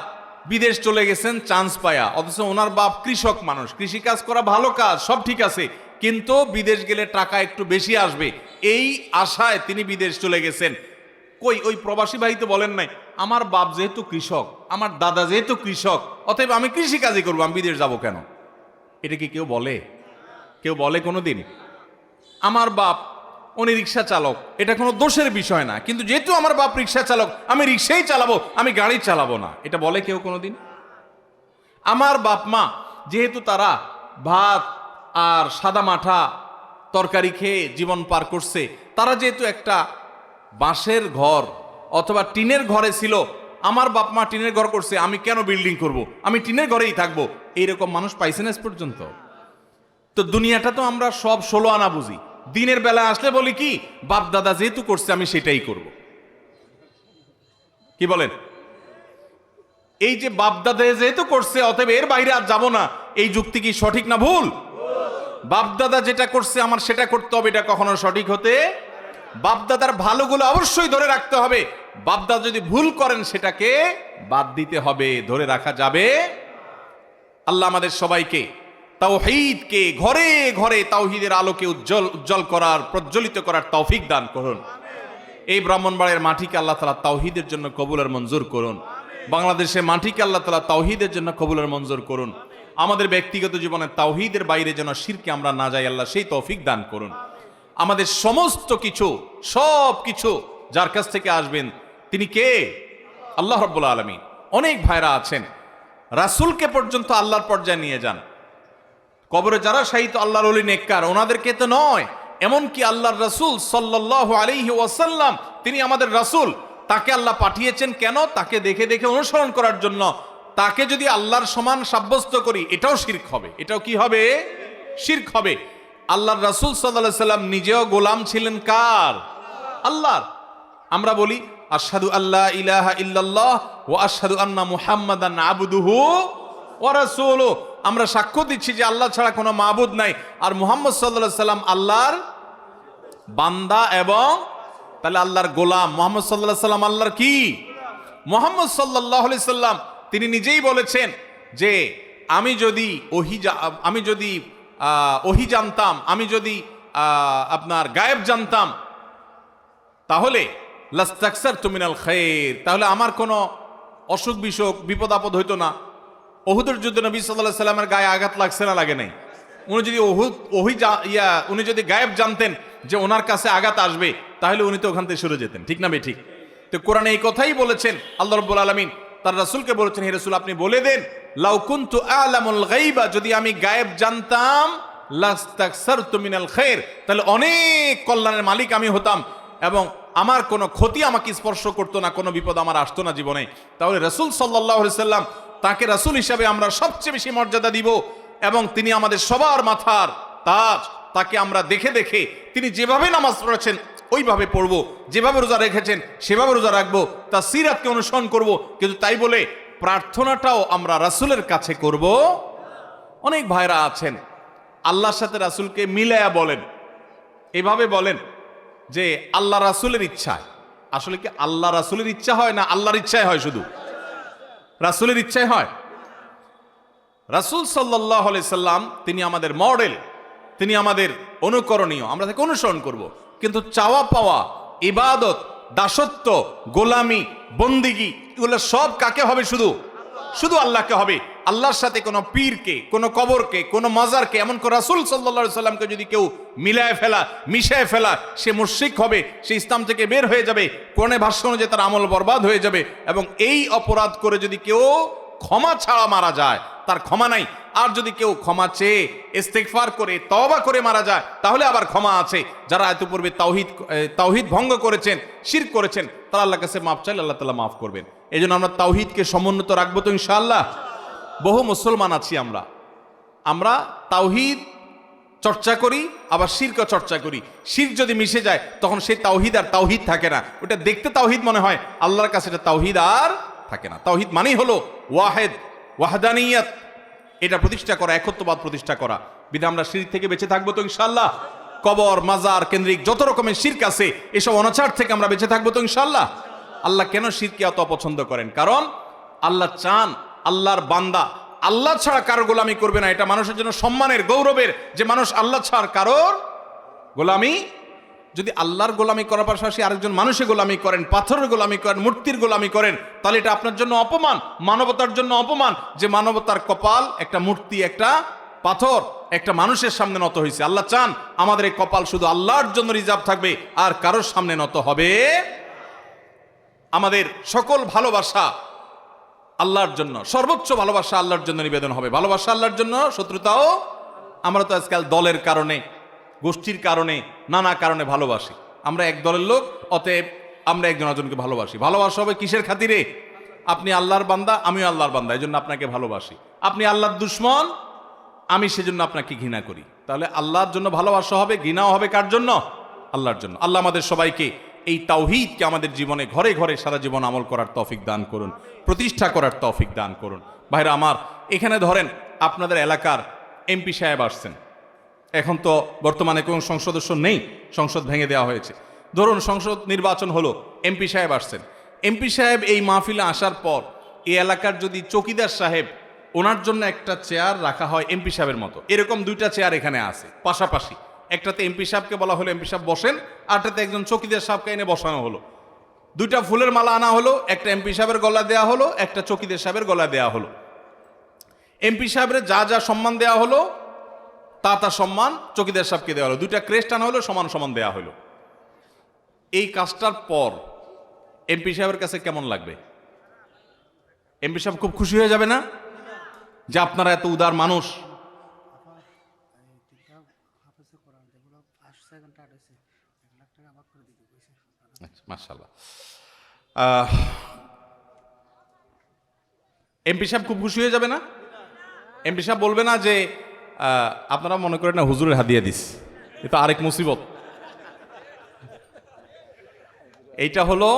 S1: বিদেশ চলে গেছেন চান্স পায়া, অথচ ওনার বাপ কৃষক মানুষ, কৃষি কাজ করা ভালো কাজ, সব ঠিক আছে, কিন্তু বিদেশ গেলে টাকা একটু বেশি আসবে, এই আশায় তিনি বিদেশ চলে গেছেন। কই ওই প্রবাসী ভাই তো বলেন নাই আমার বাপ যেহেতু কৃষক, আমার দাদা যেহেতু কৃষক, অতএব আমি কৃষি কাজই করবো, আমি বিদেশ যাব কেন? এটা কি কেউ বলে? কেউ বলে কোনোদিন? আমার বাপ উনি রিক্সা চালক, এটা কোনো দোষের বিষয় না, কিন্তু যেহেতু আমার বাপ রিক্সা চালক, আমি রিক্সাই চালাবো, আমি গাড়ি চালাবো না, এটা বলে কেউ কোনোদিন? আমার বাপ মা যেহেতু তারা ভাত আর সাদা মাঠা তরকারি খেয়ে জীবন পার করছে, তারা যেহেতু একটা বাঁশের ঘর অথবা টিনের ঘরে ছিল, আমার বাপ মা টিনের ঘর করছে, আমি কেন বিল্ডিং করব, আমি টিনের ঘরেই থাকবো, এইরকম মানুষ পাইছেন আজ পর্যন্ত? তো দুনিয়াটা তো আমরা সব 16 আনা বুঝি। দিনের বেলা আসলে বলি কি, বাপ দাদা যেহেতু করছে আমি সেটাই করব। কি বলেন? এই যে বাপ দাদা যেহেতু করছে অতএব এর বাইরে আর যাব না, এই যুক্তি কি সঠিক না ভুল? বাপ দাদা যেটা করছে আমার সেটা করতে হবে, এটা কখনো সঠিক হতে। বাপ দাদার ভালোগুলো অবশ্যই ধরে রাখতে হবে, বাপ দাদা যদি ভুল করেন সেটাকে বাদ দিতে হবে, ধরে রাখা যাবে। আল্লাহ আমাদের সবাইকে তাওহীদকে ঘরে ঘরে তাওহীদের আলোকে উজ্জ্বল করার, প্রজ্বলিত করার তৌফিক দান করুন। এই ব্রাহ্মণবাড়িয়ার মাটিকে আল্লাহ তাআলা তাওহীদের জন্য কবুল আর মঞ্জুর করুন। বাংলাদেশের মাটিকে আল্লাহ তাআলা তাওহীদের জন্য কবুল আর মঞ্জুর করুন। আমাদের ব্যক্তিগত জীবনে তাওহীদের বাইরে যেন শিরকে আমরা না যাই, আল্লাহ সেই তৌফিক দান করুন। আমাদের সমস্ত কিছু, সব কিছু যার কাছ থেকে আসবেন তিনি কে? আল্লাহ রাব্বুল আলামিন। অনেক ভাইরা আছেন রাসূলকে পর্যন্ত আল্লাহর পর্যায়ে নিয়ে যান। কবরে যারা শায়িত আল্লাহর ওলি নেককার, ওনাদেরকে তো নয়, এমনকি আল্লাহর রাসূল সাল্লাল্লাহু আলাইহি ওয়াসাল্লাম, তিনি আমাদের রাসূল, তাকে আল্লাহ পাঠিয়েছেন কেন? তাকে দেখে দেখে অনুসরণ করার জন্য। তাকে যদি আল্লাহর সমান সাব্যস্ত করি, এটাও শিরক হবে। এটাও কি হবে? শিরক হবে। আল্লাহর রাসূল সাল্লাল্লাহু আলাইহি সাল্লাম নিজেও গোলাম ছিলেন কার? আল্লাহর। আমরা বলি আশহাদু আল্লা ইলাহা ইল্লাল্লাহ ওয়া আশহাদু আন্না মুহাম্মাদান আবদুহু ওয়া রাসূলুহু। আমরা সাক্ষ্য দিচ্ছি যে আল্লাহ ছাড়া কোনো মাবুদ নাই, আর মুহাম্মদ সাল্লাল্লাহু আলাইহি সাল্লাম আল্লাহর বান্দা এবং তাহলে আল্লাহর গোলাম। মুহাম্মদ সাল্লাল্লাহু আলাইহি সাল্লাম আল্লাহর কি? মুহাম্মদ সাল্লাল্লাহু আলাইহি সাল্লাম তিনি নিজেই বলেছেন যে আমি যদি ওহী জানতাম, আমি যদি আপনার গায়েব জানতাম, তাহলে লাস্তাকসারতু মিনাল খায়র, তাহলে আমার কোনো অসুখ বিসুখ বিপদ আপদ হইতো না। উহুদের যুদ্ধে নবী সাল্লাল্লাহু আলাইহি সাল্লামের গায়ে আঘাত লাগছে না লাগে নাই? উনি যদি উনি যদি গায়েব জানতেন যে ওনার কাছে আঘাত আসবে, তাহলে উনি তো ওখান থেকে সরে যেতেন, ঠিক না বে ঠিক? তো কোরআনে এই কথাই বলেছেন আল্লাহ রাব্বুল আলামিন, তার রাসূলকে বলেছেন, হে রাসূল আপনি বলে দেন, লাউ কুনতু আ'লামুল গায়বা, যদি আমি গায়েব জানতাম, লাস্তাকসারতু মিনাল খায়র, তাহলে অনেক কল্যাণের মালিক আমি হতাম এবং আমার কোনো ক্ষতি আমাকে স্পর্শ করতো না, কোনো বিপদ আমার আসতো না জীবনে। তাহলে রাসূল সাল্লাল্লাহু আলাইহি সাল্লাম, তাকে রাসূল হিসাবে আমরা সবচেয়ে বেশি মর্যাদা দিব এবং তিনি আমাদের সবার মাথার তাজ। তাকে আমরা দেখে দেখে তিনি যেভাবে নামাজ পড়েছেন ওইভাবে পড়বো, যেভাবে রোজা রেখেছেন সেভাবে রোজা রাখবো, তার সিরাতকে অনুসরণ করব। কিন্তু তাই বলে প্রার্থনাটাও আমরা রাসূলের কাছে করব। অনেক ভাইরা আছেন আল্লাহর সাথে রাসূলকে মিলায়া বলেন, এভাবে বলেন যে আল্লাহ রাসূলের ইচ্ছায়। আসলে কি আল্লাহ রাসূলের ইচ্ছা হয় না আল্লাহর ইচ্ছায় হয়? শুধু রাসূলের ইচ্ছায় হয়। রাসূল সাল্লাল্লাহু আলাইহি সাল্লাম তিনি আমাদের মডেল, তিনি আমাদের অনুকরণীয়, আমরা তাকে অনুসরণ করব। কিন্তু চাওয়া পাওয়া, ইবাদত, দাসত্ব, গোলামি, বন্দিগি, এগুলো সব কাকে হবে? শুধু শুধু আল্লাহকে হবে। আল্লাহর সাথে কোনো পীরকে, কোনো কবরকে, কোনো মাজারকে, এমন করে রাসূল সাল্লাল্লাহু আলাইহি সাল্লামকে যদি কেউ মিলায় ফেলা, মিশায় ফেলা, সে মুশরিক হবে, সে ইসলাম থেকে বের হয়ে যাবে। কোরআনে ভাষ্য অনুযায়ী তার আমল বরবাদ হয়ে যাবে। এবং এই অপরাধ করে যদি কেউ ক্ষমা ছাড়া মারা যায়, তার ক্ষমা নাই। আর যদি কেউ ক্ষমা চেয়ে ইস্তেগফার করে তওবা করে মারা যায়, তাহলে আবার ক্ষমা আছে। যারা ইতিপূর্বে তাওহীদ ভঙ্গ করেছেন, শিরক করেছেন, তারা আল্লাহর কাছে মাফ চাইলে আল্লাহ তাআলা মাফ করবেন। এই জন্য আমরা তাওহীদকে সমুন্নত রাখবো তো ইনশাআল্লাহ। বহু মুসলমান আছি আমরা তাওহীদ চর্চা করি, আবার শিরক চর্চা করি। শিরক যদি মিশে যায় তখন সেই তাওহীদ আর তাওহীদ থাকে না। ওটা দেখতে তাওহীদ মনে হয়, আল্লাহর কাছে এটা তাওহীদ আর থাকে না। তাওহীদ মানেই হলো ওয়াহিদ, ওয়াহদানিয়ত, এটা প্রতিষ্ঠা করা, একত্ববাদ প্রতিষ্ঠা করা। বিধায় আমরা শিরক থেকে বেঁচে থাকবো তো ইনশাআল্লাহ। কবর, মাজার কেন্দ্রিক যত রকমের শিরক আছে, এসব অনাচার থেকে আমরা বেঁচে থাকবো তো ইনশাআল্লাহ। আল্লাহ কেন শিরককে এত অপছন্দ করেন? কারণ আল্লাহ চান আল্লাহর বান্দা আল্লাহ ছাড়া কারোর গোলামি করবে না। এটা মানুষের জন্য সম্মানের, গৌরবের যে মানুষ আল্লাহ ছাড়া কারোর গোলামি। যদি আল্লাহর গোলামি করার পাশাপাশি আরেকজন মানুষের গোলামি করেন, পাথরের গোলামি করেন, মূর্তির গোলামি করেন, তাহলে এটা আপনার জন্য অপমান, মানবতার জন্য অপমান। যে মানবতার কপাল একটা মূর্তি, একটা পাথর, একটা মানুষের সামনে নত হয়েছে। আল্লাহ চান আমাদের এই কপাল শুধু আল্লাহর জন্য রিজার্ভ থাকবে, আর কারোর সামনে নত হবে। আমাদের সকল ভালোবাসা আল্লাহর জন্য, সর্বোচ্চ ভালোবাসা আল্লাহর জন্য নিবেদন হবে। ভালোবাসা আল্লাহর জন্য, শত্রুতাও। আমরা তো আজকাল দলের কারণে, গোষ্ঠীর কারণে, নানা কারণে ভালোবাসি। আমরা এক দলের লোক, অতএব আমরা একজন একজনকে ভালোবাসি। ভালোবাসা হবে কিসের খাতিরে? আপনি আল্লাহর বান্দা, আমিও আল্লাহর বান্দা, এই জন্য আপনাকে ভালোবাসি। আপনি আল্লাহর দুশমন, আমি সেজন্য আপনাকে ঘৃণা করি। তাহলে আল্লাহর জন্য ভালোবাসা হবে, ঘৃণাও হবে কার জন্য? আল্লাহর জন্য। আল্লাহ আমাদের সবাইকে এই তাওহীদকে আমাদের জীবনে ঘরে ঘরে সারা জীবন আমল করার তৌফিক দান করুন, প্রতিষ্ঠা করার তৌফিক দান করুন। ভাইরা আমার, এখানে ধরেন আপনাদের এলাকার এমপি সাহেব আসছেন। এখন তো বর্তমানে কোন সংসদ সদস্য নেই, সংসদ ভেঙে দেওয়া হয়েছে। ধরুন সংসদ নির্বাচন হলো, এমপি সাহেব আসছেন। এমপি সাহেব এই মাহফিলে আসার পর এই এলাকার যদি চৌকিদার সাহেব, ওনার জন্য একটা চেয়ার রাখা হয় এমপি সাহেবের মতো, এরকম দুইটা চেয়ার এখানে আছে পাশাপাশি। একটাতে এমপি সাহেবকে বলা হলো এমপি সাহেব বসেন, আরটাতে একজন চৌকিদার সাহেবকে এনে বসানো হলো। দুইটা ফুলের মালা আনা হলো, একটা এমপি সাহেবের গলায় দেওয়া হলো, একটা চৌকিদার সাহেবের গলায় দেওয়া হলো। এমপি সাহেবের যা যা সম্মান দেওয়া হলো তা সম্মান চৌকিদার সাহেবকে দেওয়া হলো। দুইটা ক্রেস্ট আনা হলো, সমান সমান দেওয়া হলো। এই কাজটার পর এমপি সাহেবের কাছে কেমন লাগবে? এমপি সাহেব খুব খুশি হয়ে যাবে না যে আপনারা এত উদার মানুষ? মাশাআল্লাহ। এমপি সাহেব খুব খুশি হয়ে যাবে না? এমপি সাহেব বলবে না যে আপনারা মনে করেন না হুজুরের হাদিয়া দিস, এটা আরেক মুসিবত। এইটা হলো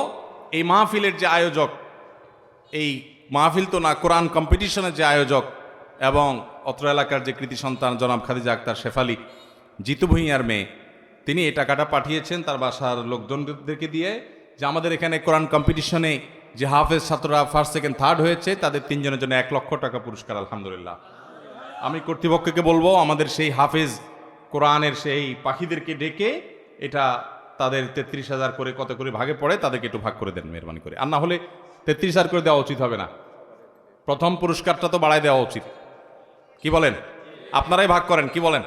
S1: এই মাহফিলের যে আয়োজক, এই মাহফিল তো না, কোরআন কম্পিটিশনের যে আয়োজক এবং অত্র এলাকার যে কৃতি সন্তান জনাব খাদিজা আক্তার শেফালি, জিতু ভূঁইয়ার মেয়ে, তিনি এই টাকাটা পাঠিয়েছেন তার বাসার লোকজনদেরকে দিয়ে যে আমাদের এখানে কোরআন কম্পিটিশনে যে হাফেজ ছাত্ররা ফার্স্ট সেকেন্ড থার্ড হয়েছে তাদের 3 জনের জন্য 1 লক্ষ টাকা পুরস্কার। আলহামদুলিল্লাহ। আমি কর্তৃপক্ষকে বলবো আমাদের সেই হাফেজ কোরআনের সেই পাখিদেরকে ডেকে এটা তাদের 33,000 করে কত করে ভাগে পড়ে তাদেরকে একটু ভাগ করে দেন মেহরবানি করে। আর না হলে 33,000 করে দেওয়া উচিত হবে না, প্রথম পুরস্কারটা তো বাড়ায় দেওয়া উচিত। কি বলেন? আপনারাই ভাগ করেন, কি বলেন?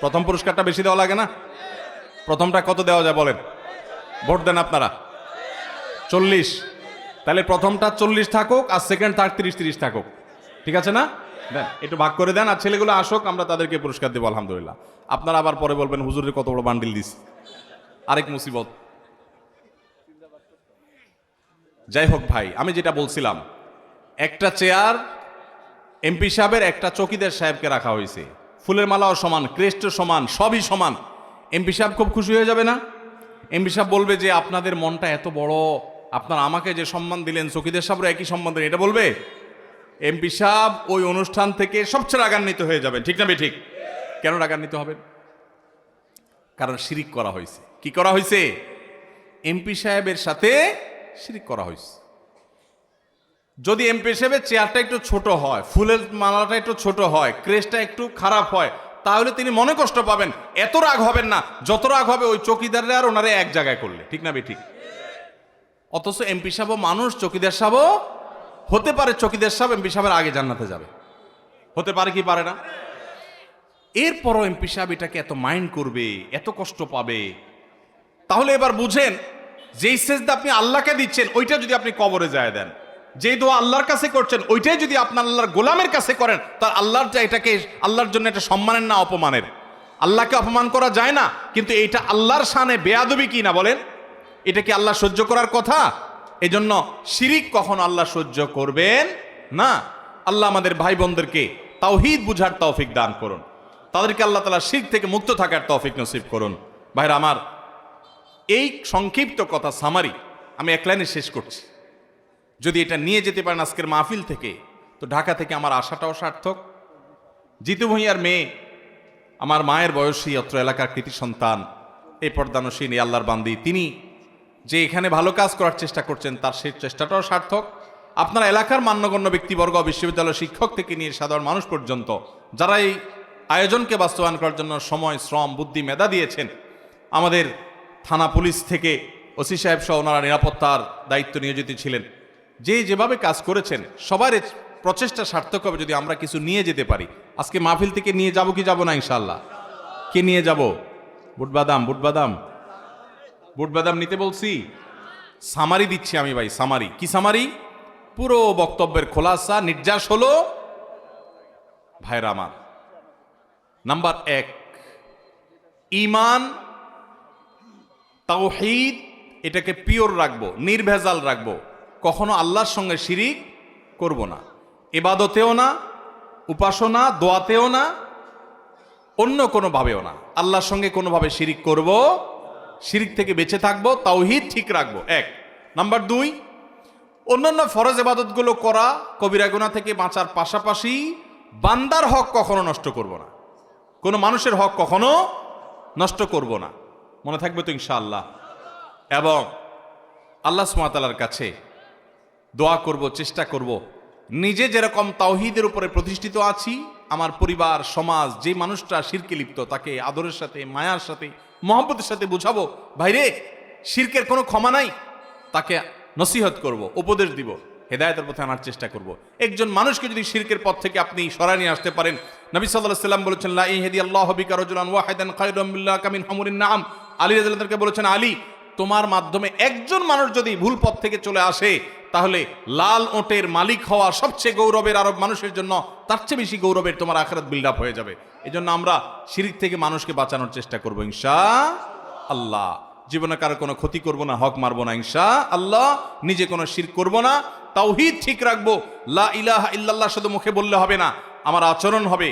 S1: প্রথম পুরস্কারটা বেশি দেওয়া লাগে না? প্রথমটা কত দেওয়া যায় বলেন? ভোট দেন আপনারা। 40, তাহলে প্রথমটা 40 থাকুক আর সেকেন্ড থার্ড 30-30 থাকুক, ঠিক আছে না? দেন একটু ভাগ করে দেন, আর ছেলেগুলো আসুক, আমরা তাদেরকে পুরস্কার দেবো আলহামদুলিল্লাহ। আপনারা আবার পরে বলবেন হুজুরের কত বড় বান্ডিল দিস, আরেক মুসিবত। যাই হোক ভাই, আমি যেটা বলছিলাম, একটা চেয়ার এমপি সাহেবের, একটা চৌকিদার সাহেবকে রাখা হয়েছে, ফুলের মালাও সমান, ক্রেস্টও সমান, সবই সমান। এমপি সাহেব খুব খুশি হয়ে যাবে না? এমপি সাহেব বলবে যে আপনাদের মনটা এত বড়, আপনারা আমাকে যে সম্মান দিলেন চৌকিদার সাহেবরা একই সম্মান দিলেন, এটা বলবে? এমপি সাহেব ওই অনুষ্ঠান থেকে সবচেয়ে রাগান্বিত হয়ে যাবেন, ঠিক না ঠিক? কেন রাগান্বিত হবেন? কারণ শিরিক করা হয়েছে। কি করা হয়েছে? এমপি সাহেবের সাথে শিরিক করা হয়েছে। যদি এমপি সাহেবের চেয়ারটা একটু ছোট হয়, ফুলের মালাটা একটু ছোট হয়, ক্রেসটা একটু খারাপ হয়, তাহলে তিনি মনে কষ্ট পাবেন। এত রাগ হবেন না যত রাগ হবে ওই চৌকিদাররা আর ওনারে এক জায়গায় করলে, ঠিক না ঠিক? অথচ এমপি সাহেব মানুষ, চৌকিদার সাহেব হতে পারে, চৌকিদার সাহেব এমপি সাহেবের আগে জান্নাতে যাবে, হতে পারে কি পারে না? এরপরও এমপি সাহেব এটাকে এত মাইন্ড করবে, এত কষ্ট পাবে। তাহলে এবার বুঝেন, যেই সেজদা আপনি আল্লাহকে দিচ্ছেন ওইটা যদি আপনি কবরে যায় দেন, যে দোয়া আল্লাহর কাছে করছেন ওইটাই যদি আপনার আল্লাহর গোলামের কাছে করেন, তার আল্লাহর এটাকে আল্লাহর জন্য এটা সম্মানের না অপমানের? আল্লাহকে অপমান করা যায় না, কিন্তু এইটা আল্লাহর শানে বেয়াদবি কি না বলেন? এটা কি আল্লাহ সহ্য করার কথা? এজন্য শিরিক কখনো আল্লাহ সহ্য করবেন না। আল্লাহ আমাদের ভাই বোনদেরকে তাওহীদ বুঝার তৌফিক দান করুন, তাদেরকে আল্লাহ তাআলা শিরক থেকে মুক্ত থাকার তৌফিক নসিব করুন। ভাইরা আমার, এই সংক্ষিপ্ত কথা সামারি আমি এক লাইনে শেষ করছি। যদি এটা নিয়ে যেতে পারেন আজকের মাহফিল থেকে, তো ঢাকা থেকে আমার আশাটাও সার্থক। জিতু ভূঁইয়ার মেয়ে, আমার মায়ের বয়সী, অত্র এলাকার কৃতি সন্তান, এই পর্দানসীন, এই আল্লাহর বান্দি, তিনি যে এখানে ভালো কাজ করার চেষ্টা করছেন, তার সেই চেষ্টাটাও সার্থক। আপনারা এলাকার মান্যগণ্য ব্যক্তিবর্গ, বিশ্ববিদ্যালয় শিক্ষক থেকে নিয়ে সাধারণ মানুষ পর্যন্ত যারা এই আয়োজনকে বাস্তবায়ন করার জন্য সময়, শ্রম, বুদ্ধি, মেধা দিয়েছেন, আমাদের থানা পুলিশ থেকে ওসি সাহেব সহ ওনারা নিরাপত্তার দায়িত্ব নিয়োজিত ছিলেন, যেভাবে কাজ করেছেন, সবার প্রচেষ্টা সার্থক হবে যদি আমরা কিছু নিয়ে যেতে পারি। আজকে মাহফিল থেকে নিয়ে যাব কি যাব না? ইনশাআল্লাহ। কে নিয়ে যাব? বুটবাদাম, বুটবাদাম, বুটবাদাম নিতে বলছি। সামারি দিচ্ছি আমি ভাই, সামারি। কি সামারি? পুরো বক্তব্যের খোলাসা, নির্যাস হলো ভাইরা আমার। নাম্বার 1, ঈমান, তাওহীদ, এটাকে পিওর রাখবো, নির্ভেজাল রাখবো। কখনো আল্লাহর সঙ্গে শিরিক করব না, ইবাদতেও না, উপাসনা দোয়াতেও না, অন্য কোনো ভাবেও না। আল্লাহর সঙ্গে কোনোভাবে শিরিক করব, শিরিক থেকে বেঁচে থাকবো, তাওহীদ ঠিক রাখবো। 1 নাম্বার 2, অন্যান্য ফরজ ইবাদতগুলো করা, কবিরা গুনাহ থেকে বাঁচার পাশাপাশি বান্দার হক কখনো নষ্ট করব না, কোনো মানুষের হক কখনো নষ্ট করব না। মনে থাকবে তো ইনশাআল্লাহ? এবং আল্লাহ সুবহানাহু ওয়া তাআলার কাছে দোয়া করব, চেষ্টা করব, নিজে যেরকম তাওহীদের উপরে প্রতিষ্ঠিত আছি, আমার পরিবার, সমাজ, যে মানুষটা শিরকে লিপ্ত তাকে আদরের সাথে, মায়ার সাথে, মহব্বতের সাথে বুঝাবো, ভাইরে শিরকের কোনো ক্ষমা নাই, তাকে নসিহত করব, উপদেশ দিব, হেদায়েতের পথে আনার চেষ্টা করব। একজন মানুষকে যদি শিরকের পথ থেকে আপনি সরায় নিয়ে আসতে পারেন, নবী সাল্লাল্লাহু আলাইহি ওয়াসাল্লাম বলেছেন, লা ইয়াহদিয়াল্লাহু বিকা রাজুলান ওয়াহিদান খায়রুম মিল্লাকা মিন হুমুরিন নাআম। আলী রাদিয়াল্লাহু আনহু বলেছেন, আলী, তোমার মাধ্যমে একজন মানুষ যদি ভুল পথ থেকে চলে আসে, তাহলে লাল ওটের মালিক হওয়া সবচেয়ে গৌরবের আরব মানুষের জন্য তার চেয়ে বেশি গৌরবের তোমার আখিরাত বিল্ড আপ হয়ে যাবে। এজন্য আমরা শিরক থেকে মানুষকে বাঁচানোর চেষ্টা করব ইনশাআল্লাহ। জীবনে কারো কোনো ক্ষতি করব না, হক মারব না ইনশাআল্লাহ। নিজে কোনো শিরক করব না, তাওহীদ ঠিক রাখবো। লা ইলাহা ইল্লাল্লাহ শুধু মুখে বললে হবে না, আমার আচরণ হবে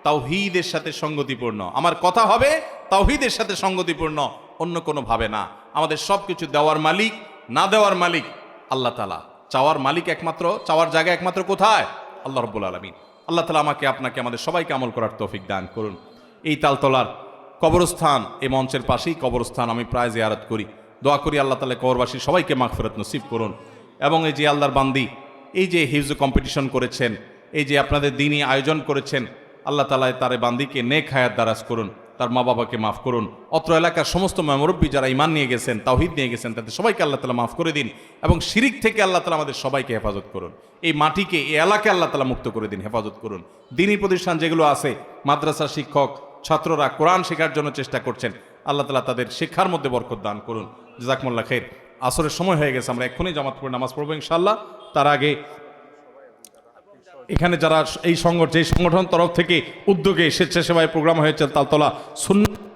S1: তাওহীদের সাথে সঙ্গতিপূর্ণ, আমার কথা হবে তাওহীদের সাথে সঙ্গতিপূর্ণ, অন্য কোনো ভাবে না। আমাদের সবকিছু দেওয়ার মালিক, না দেওয়ার মালিক আল্লাহ তাআলা। চাওয়ার মালিক একমাত্র, চাওয়ার জায়গা একমাত্র কোথায়? আল্লাহ রাব্বুল আলামিন। আল্লাহ তাআলা আমাকে, আপনাকে, আমাদের সবাইকে আমল করার তৌফিক দান করুন। এই তালতলার কবরস্থান, এই মঞ্চের পাশেই কবরস্থান, আমি প্রায় জিয়ারত করি, দোয়া করি আল্লাহ তাআলা কবরবাসী সবাইকে মাগফিরাত নসিব করুন। এবং এই যে আল্লাহর বান্দি, এই যে হিফজ কম্পিটিশন করেছেন, এই যে আপনাদের দ্বীনি আয়োজন করেছেন, আল্লাহ তাআলা তার বান্দিকে নেক হায়াত দারাজ করুন, তার মা বাবাকে মাফ করুন। অত্র এলাকার সমস্ত মুরব্বী যারা ঈমান নিয়ে গেছেন, তাওহীদ নিয়ে গেছেন, তাদের সবাইকে আল্লাহ তাআলা মাফ করে দিন এবং শিরিক থেকে আল্লাহ তাআলা আমাদের সবাইকে হেফাজত করুন। এই মাটিকে, এই এলাকাকে আল্লাহ তাআলা মুক্ত করে দিন, হেফাজত করুন। দ্বীনি প্রতিষ্ঠান যেগুলো আছে, মাদ্রাসা শিক্ষক, ছাত্ররা কোরআন শেখার জন্য চেষ্টা করছেন, আল্লাহ তাআলা তাদের শিক্ষার মধ্যে বরকত দান করুন। জাযাকুমুল্লাহ খাইর। আসরের সময় হয়ে গেছে, আমরা এক্ষুনি জামাত পড়ে নামাজ পড়বো ইনশাআল্লাহ। তার আগে এখানে যারা এই যে সংগঠন তরফ থেকে উদ্যোগে স্বেচ্ছাসেবায় প্রোগ্রাম হয়েছে তালতলা সুন্নাত